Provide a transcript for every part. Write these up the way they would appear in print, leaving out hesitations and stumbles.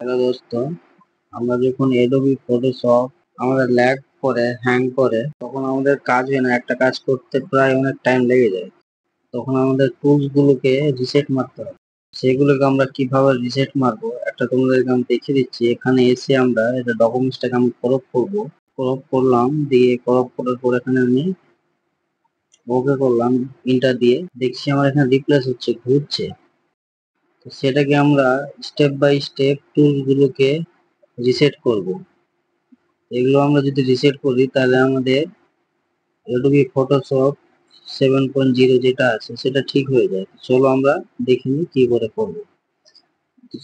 Hello দোস্ত, আমরা যখন এডোবি ফটোশপ আমাদের ল্যাগ করে হ্যাং করে তখন আমাদের কাজ হয় না। একটা কাজ করতে প্রায় অনেক টাইম লেগে যায়। তখন আমাদের টুলস গুলোকে রিসেট মারতে হবে। সেগুলোকে আমরা কিভাবে রিসেট মারবো একটা তোমাদেরকে আমি দেখিয়ে দিচ্ছি। এখানে এসে আমরা এটা ডকুমেন্টসটাকে আমি ক্রপ করবো। ক্রপ করলাম, দিয়ে ক্রপ করার পর এখানে আমি ওকে করলাম ইন্টার দিয়ে। দেখছি আমার এখানে রিপ্লেস হচ্ছে, ঘুরছে। তো সেটাকে আমরা স্টেপ বাই স্টেপ টুলস গুলোকে রিসেট করব। এগুলো আমরা যদি রিসেট করি তাহলে আমাদের অ্যাডোবি ফটোশপ 7.0 যেটা আছে সেটা ঠিক হয়ে যায়। চলো আমরা দেখে নিই কি করে করবো।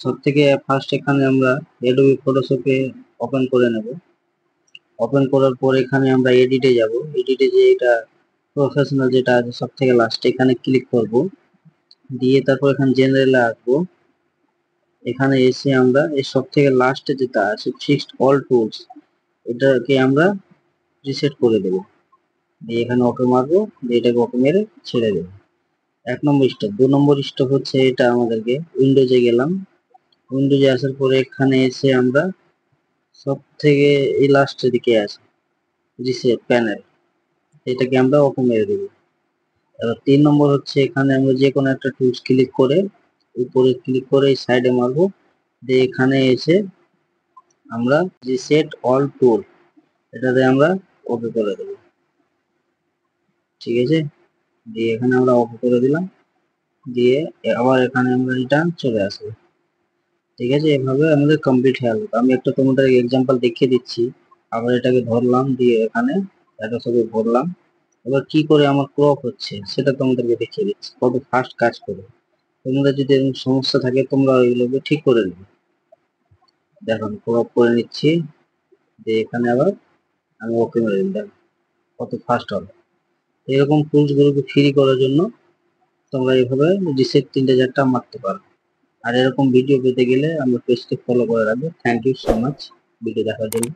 সব থেকে ফার্স্ট এখানে আমরা অ্যাডোবি ফটোশপে ওপেন করে নেব। ওপেন করার পর এখানে আমরা এডিটে যাব। এডিটে যে এটা প্রফেশনাল যেটা আছে সব থেকে লাস্টে এখানে ক্লিক করব, দিয়ে তারপর এখানে জেনারেলে আসবো। এখানে এসে আমরা এই সব থেকে লাস্টে যেটা আছে ফিক্সড অল টুলস, এটাকে আমরা রিসেট করে দেবো। দিয়ে এখানে ওকে মারবো, দিয়ে এটাকে ওকে মেরে ছেড়ে দেবো। 1 নম্বর স্টেপ। 2 নম্বর স্টেপ হচ্ছে এটা আমাদেরকে উইন্ডোজে গেলাম। উইন্ডোজে আসার পরে এখানে এসে আমরা সব থেকে এই লাস্টের দিকে আছে রিসেট প্যানেল, এটাকে আমরা ওকে মেরে দেবো। এবার 3 নম্বর হচ্ছে এখানে আমরা যে কোনো একটা টুলস ক্লিক করে উপরে ক্লিক করে এই সাইডে মারবো, দিয়ে এখানে এসে আমরা রিসেট অল টুল এটাতে আমরা ওকে করে দেবো। ঠিক আছে, দিয়ে এখানে আমরা ওকে করে দিলাম, দিয়ে আবার এখানে আমরা রিটার্ন চলে আসবো। ঠিক আছে, এভাবে আমাদের কমপ্লিট হয়ে গেল। আমি একটা তোমাদের এক্সাম্পল দেখিয়ে দিচ্ছি। আবার এটাকে ধরলাম, দিয়ে এখানে এটা সবই ভরলাম। এবার কি করে আমার ক্রপ হচ্ছে সেটা তোমাদেরকে দেখিয়ে দিচ্ছি, কত ফাস্ট কাজ করে। তোমাদের যদি এরকম সমস্যা থাকে তোমরা ওইগুলোকে ঠিক করে নেবে। দেখো আমি ক্রপ করে নিচ্ছি, দিয়ে এখানে আবার আমি ওকে মেরে দিলাম, কত ফাস্ট হবে। এরকম টুলস গুলোকে ফ্রি করার জন্য তোমরা এইভাবে রিসেট 3-4টা মারতে পারো। আর এরকম ভিডিও পেতে গেলে আমার পেজটি ফলো করে রাখবে। Thank you so much video দেখার জন্য।